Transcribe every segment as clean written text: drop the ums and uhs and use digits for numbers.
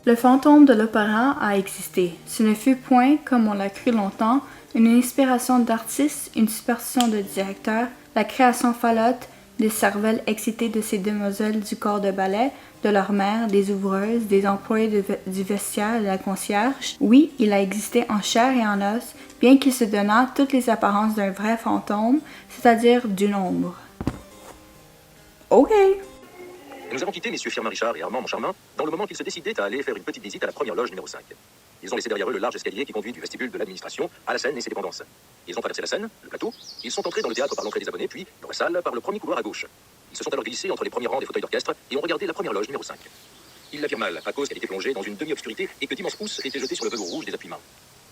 Le fantôme de l'opéra a existé. Ce ne fut point, comme on l'a cru longtemps, une inspiration d'artiste, une superstition de directeur, la création falote des cervelles excitées de ces demoiselles du corps de ballet, de leurs mères, des ouvreuses, des employés du vestiaire, de la concierge. Oui, il a existé en chair et en os, bien qu'il se donnât toutes les apparences d'un vrai fantôme, c'est-à-dire d'une ombre. Ok. Nous avons quitté messieurs Firmin Richard et Armand Moncharmin dans le moment qu'ils se décidaient à aller faire une petite visite à la première loge numéro 5. Ils ont laissé derrière eux le large escalier qui conduit du vestibule de l'administration à la scène et ses dépendances. Ils ont traversé la scène, le plateau, ils sont entrés dans le théâtre par l'entrée des abonnés, puis dans la salle par le premier couloir à gauche. Ils se sont alors glissés entre les premiers rangs des fauteuils d'orchestre et ont regardé la première loge numéro 5. Ils la virent mal à cause qu'elle était plongée dans une demi-obscurité et que d'immenses pouces étaient jetés sur le velours rouge des appuis-mains.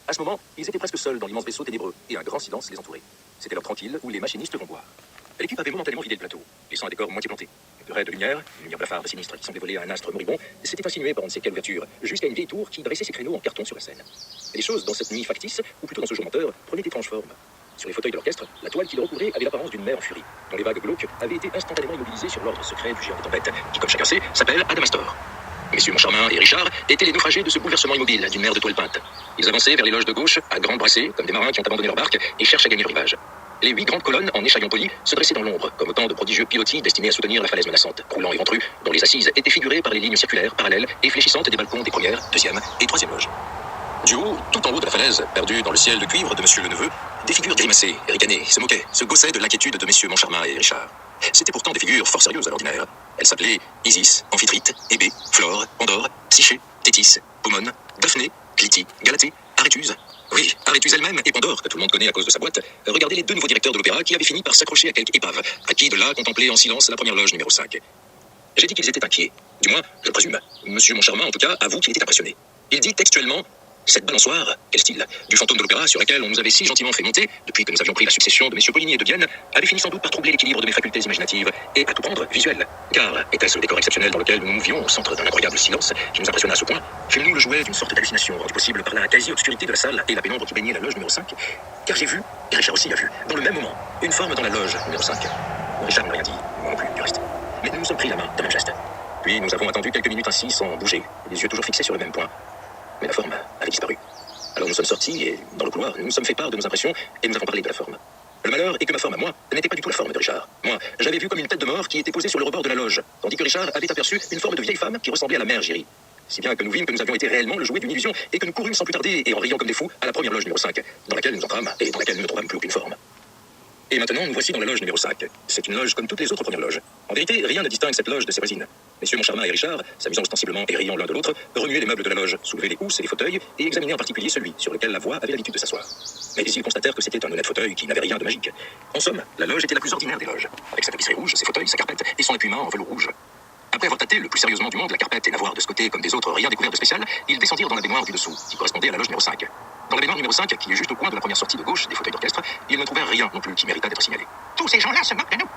À ce moment, ils étaient presque seuls dans l'immense vaisseau ténébreux et un grand silence les entourait. C'était l'heure tranquille où les machinistes vont boire. L'équipe avait momentanément vidé le plateau, laissant un décor moitié planté. De raies de lumière, une lumière blafarde et sinistre qui semblait voler à un astre moribond, s'était insinué par on ne sait quelle ouverture, jusqu'à une vieille tour qui dressait ses créneaux en carton sur la scène. Et les choses dans cette nuit factice, ou plutôt dans ce jour menteur, prenaient étrange forme. Sur les fauteuils de l'orchestre, la toile qui le recouvrait avait l'apparence d'une mer en furie, dont les vagues glauques avaient été instantanément immobilisées sur l'ordre secret du géant des tempêtes, qui, comme chacun sait, s'appelle Adamastor. Messieurs Moncharmin et Richard étaient les naufragés de ce bouleversement immobile d'une mer de toile peinte. Ils avançaient vers les loges de gauche, à grandes brassées, comme des marins qui ont abandonné leur barque et cherchent à gagner le rivage. Les 8 grandes colonnes en échaillons polis se dressaient dans l'ombre, comme autant de prodigieux pilotis destinés à soutenir la falaise menaçante, croulant et ventrue, dont les assises étaient figurées par les lignes circulaires, parallèles et fléchissantes des balcons des premières, deuxième et troisième loges. Du haut, tout en haut de la falaise, perdu dans le ciel de cuivre de monsieur le neveu, des figures grimaçaient, ricanées, se moquaient, se gaussaient de l'inquiétude de messieurs Moncharmin et Richard. C'étaient pourtant des figures fort sérieuses à l'ordinaire. Elles s'appelaient Isis, Amphitrite, Hébé, Flore, Pandore, Psyché, Thétis, Pomone, Daphné, Clytie, Galatée, Aréthuse. Oui, Aréthuse elle-même et Pandore, que tout le monde connaît à cause de sa boîte, regardaient les 2 nouveaux directeurs de l'opéra qui avaient fini par s'accrocher à quelque épave, à qui de là contemplait en silence la première loge numéro 5. J'ai dit qu'ils étaient inquiets. Du moins, je présume. Monsieur Moncharmin, en tout cas, avoue qu'il était impressionné. Il dit textuellement: cette balançoire, quel style, du fantôme de l'opéra sur laquelle on nous avait si gentiment fait monter, depuis que nous avions pris la succession de messieurs Poligny et de Vienne, avait fini sans doute par troubler l'équilibre de mes facultés imaginatives et, à tout prendre, visuelles. Car était-ce le décor exceptionnel dans lequel nous nous movions au centre d'un incroyable silence qui nous impressionna à ce point, fûmes-nous le jouet d'une sorte d'hallucination rendue possible par la quasi-obscurité de la salle et la pénombre qui baignait la loge numéro 5. Car j'ai vu, et Richard aussi a vu, dans le même moment, une forme dans la loge numéro 5. Richard n'a rien dit, moi non plus, du reste. Mais nous nous sommes pris la main d'un même geste. Puis nous avons attendu quelques minutes ainsi sans bouger, les yeux toujours fixés sur le même point. Mais la forme avait disparu. Alors nous sommes sortis et, dans le couloir, nous nous sommes fait part de nos impressions et nous avons parlé de la forme. Le malheur est que ma forme à moi n'était pas du tout la forme de Richard. Moi, j'avais vu comme une tête de mort qui était posée sur le rebord de la loge, tandis que Richard avait aperçu une forme de vieille femme qui ressemblait à la mère Giry. Si bien que nous vîmes que nous avions été réellement le jouet d'une illusion et que nous courûmes sans plus tarder et en riant comme des fous à la première loge numéro 5, dans laquelle nous entrâmes et dans laquelle nous ne trouvâmes plus aucune forme. Et maintenant, nous voici dans la loge numéro 5. C'est une loge comme toutes les autres premières loges. En vérité, rien ne distingue cette loge de ses voisines. Messieurs Moncharmin et Richard, s'amusant ostensiblement et riant l'un de l'autre, remuaient les meubles de la loge, soulevaient les housses et les fauteuils, et examinaient en particulier celui sur lequel la voix avait l'habitude de s'asseoir. Mais ils constatèrent que c'était un honnête fauteuil qui n'avait rien de magique. En somme, la loge était la plus ordinaire des loges, avec sa tapisserie rouge, ses fauteuils, sa carpette et son appuie-main en velours rouge. Après avoir tâté le plus sérieusement du monde la carpette et n'avoir de ce côté comme des autres rien découvert de spécial, ils descendirent dans la baignoire du dessous, qui correspondait à la loge numéro 5. Dans la baignoire numéro 5, qui est juste au coin de la première sortie de gauche des fauteuils d'orchestre, ils ne trouvèrent rien non plus qui méritât d'être signalé. Tous ces gens-là se moquent de nous.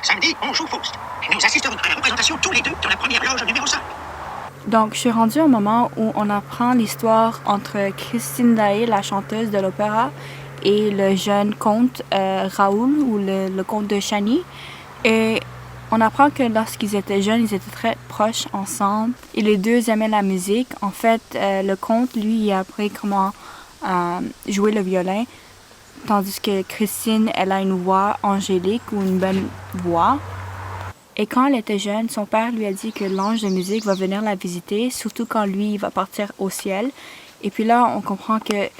Samedi, on joue Faust. Nous assisterons à la représentation tous les deux dans la première loge numéro 5. Donc, je suis rendue au moment où on apprend l'histoire entre Christine Daae, la chanteuse de l'opéra, et le jeune comte Raoul, ou le comte de Chagny. Et on apprend que lorsqu'ils étaient jeunes, ils étaient très proches ensemble. Et les deux aimaient la musique. En fait, le comte, lui, il a appris comment jouer le violon. Tandis que Christine, elle a une voix angélique ou une belle voix. Et quand elle était jeune, son père lui a dit que l'ange de musique va venir la visiter, surtout quand lui, il va partir au ciel. Et puis là, on comprend que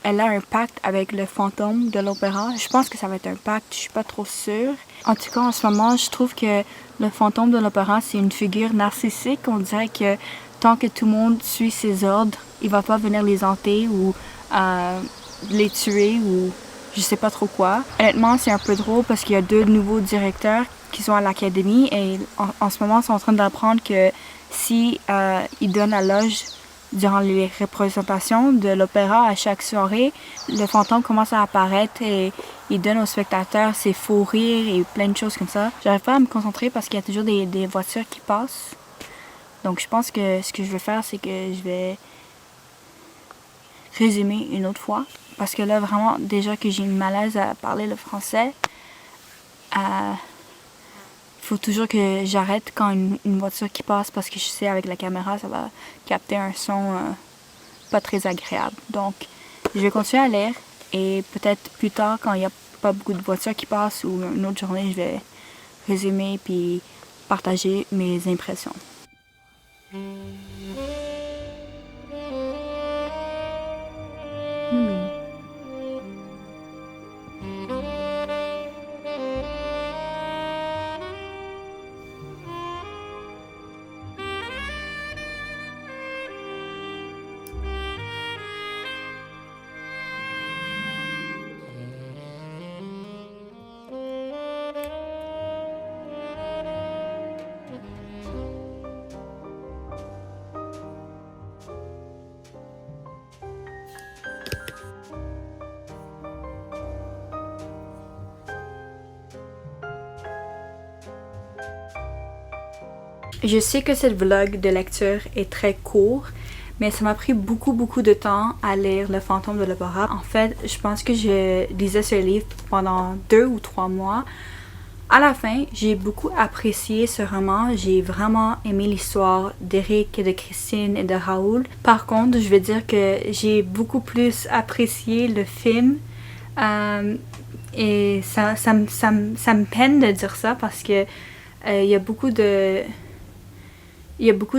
elle a un pacte avec le fantôme de l'opéra. Je pense que ça va être un pacte, je suis pas trop sûre. En tout cas, en ce moment, je trouve que le fantôme de l'opéra, c'est une figure narcissique. On dirait que tant que tout le monde suit ses ordres, il va pas venir les hanter ou les tuer ou je sais pas trop quoi. Honnêtement, c'est un peu drôle parce qu'il y a 2 nouveaux directeurs qui sont à l'académie et en ce moment, ils sont en train d'apprendre que si ils donnent la loge durant les représentations de l'opéra à chaque soirée, le fantôme commence à apparaître et il donne aux spectateurs ses faux rires et plein de choses comme ça. J'arrive pas à me concentrer parce qu'il y a toujours des voitures qui passent. Donc je pense que ce que je vais faire, c'est que je vais résumer une autre fois. Parce que là, vraiment, déjà que j'ai une malaise à parler le français, faut toujours que j'arrête quand une voiture qui passe parce que je sais avec la caméra ça va capter un son pas très agréable. Donc je vais continuer à lire et peut-être plus tard quand il n'y a pas beaucoup de voitures qui passent ou une autre journée je vais résumer puis partager mes impressions. Je sais que cette vlog de lecture est très court, mais ça m'a pris beaucoup de temps à lire Le Fantôme de l'Opéra. En fait, je pense que je lisais ce livre pendant 2 ou 3 mois. À la fin, j'ai beaucoup apprécié ce roman. J'ai vraiment aimé l'histoire d'Éric, de Christine et de Raoul. Par contre, je vais dire que j'ai beaucoup plus apprécié le film. Et ça me peine de dire ça parce que il y a beaucoup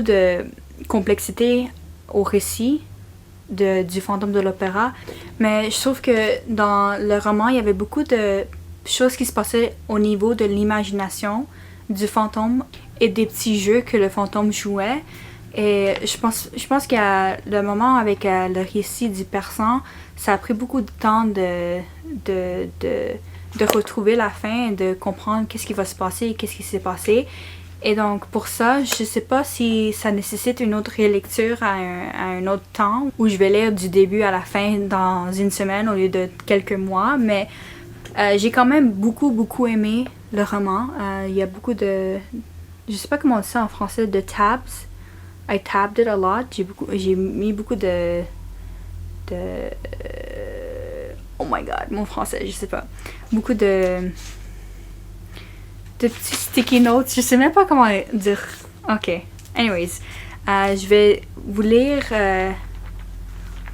de complexité au récit du Fantôme de l'Opéra, mais je trouve que dans le roman, il y avait beaucoup de choses qui se passaient au niveau de l'imagination du fantôme et des petits jeux que le fantôme jouait. Et je pense qu'à le moment avec le récit du persan, ça a pris beaucoup de temps de retrouver la fin, de comprendre qu'est-ce qui va se passer et qu'est-ce qui s'est passé. Et donc pour ça, je sais pas si ça nécessite une autre relecture à un autre temps, où je vais lire du début à la fin dans une semaine au lieu de quelques mois, mais j'ai quand même beaucoup aimé le roman. Il y a beaucoup de... Je sais pas comment on dit ça en français, de tabs. I tabbed it a lot. J'ai mis beaucoup de... Oh my god, mon français, je sais pas. Beaucoup de petits sticky notes, je sais même pas comment dire. Ok, anyways, je vais vous lire.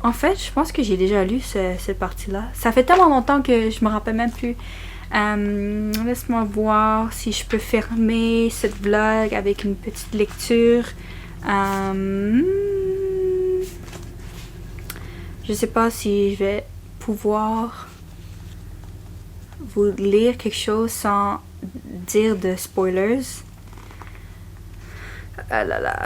En fait, je pense que j'ai déjà lu cette partie-là. Ça fait tellement longtemps que je me rappelle même plus. Laisse-moi voir si je peux fermer cette vlog avec une petite lecture. Je sais pas si je vais pouvoir vous lire quelque chose sans dire de spoilers. Ah là là.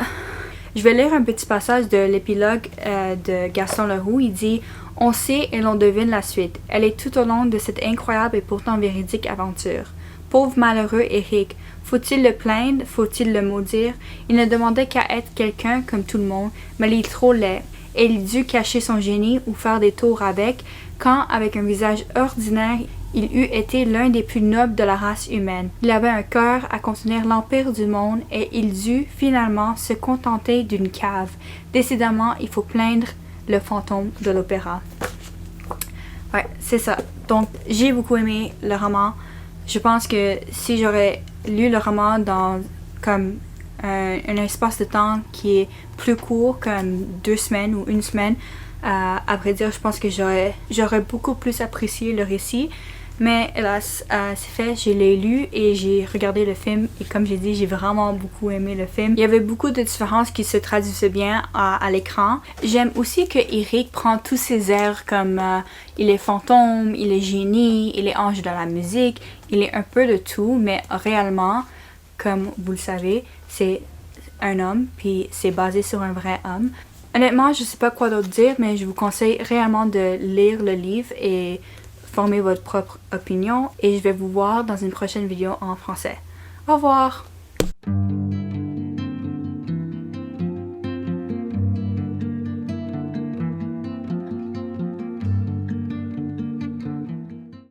Je vais lire un petit passage de l'épilogue de Gaston Leroux. Il dit « On sait et l'on devine la suite. Elle est tout au long de cette incroyable et pourtant véridique aventure. Pauvre malheureux Éric. Faut-il le plaindre? Faut-il le maudire? Il ne demandait qu'à être quelqu'un comme tout le monde, mais il est trop laid. Et il dut cacher son génie ou faire des tours avec, quand, avec un visage ordinaire, il eût été l'un des plus nobles de la race humaine. Il avait un cœur à contenir l'empire du monde et il dut finalement se contenter d'une cave. Décidément, il faut plaindre le fantôme de l'opéra. » Ouais, c'est ça. Donc, j'ai beaucoup aimé le roman. Je pense que si j'aurais lu le roman dans comme un espace de temps qui est plus court, comme 2 semaines ou 1 semaine, à vrai dire, je pense que j'aurais beaucoup plus apprécié le récit. Mais hélas, c'est fait, je l'ai lu et j'ai regardé le film et comme j'ai dit, j'ai vraiment beaucoup aimé le film. Il y avait beaucoup de différences qui se traduisaient bien à l'écran. J'aime aussi que Éric prend tous ses airs comme il est fantôme, il est génie, il est ange de la musique, il est un peu de tout, mais réellement, comme vous le savez, c'est un homme puis c'est basé sur un vrai homme. Honnêtement, je sais pas quoi d'autre dire, mais je vous conseille réellement de lire le livre et former votre propre opinion et je vais vous voir dans une prochaine vidéo en français. Au revoir!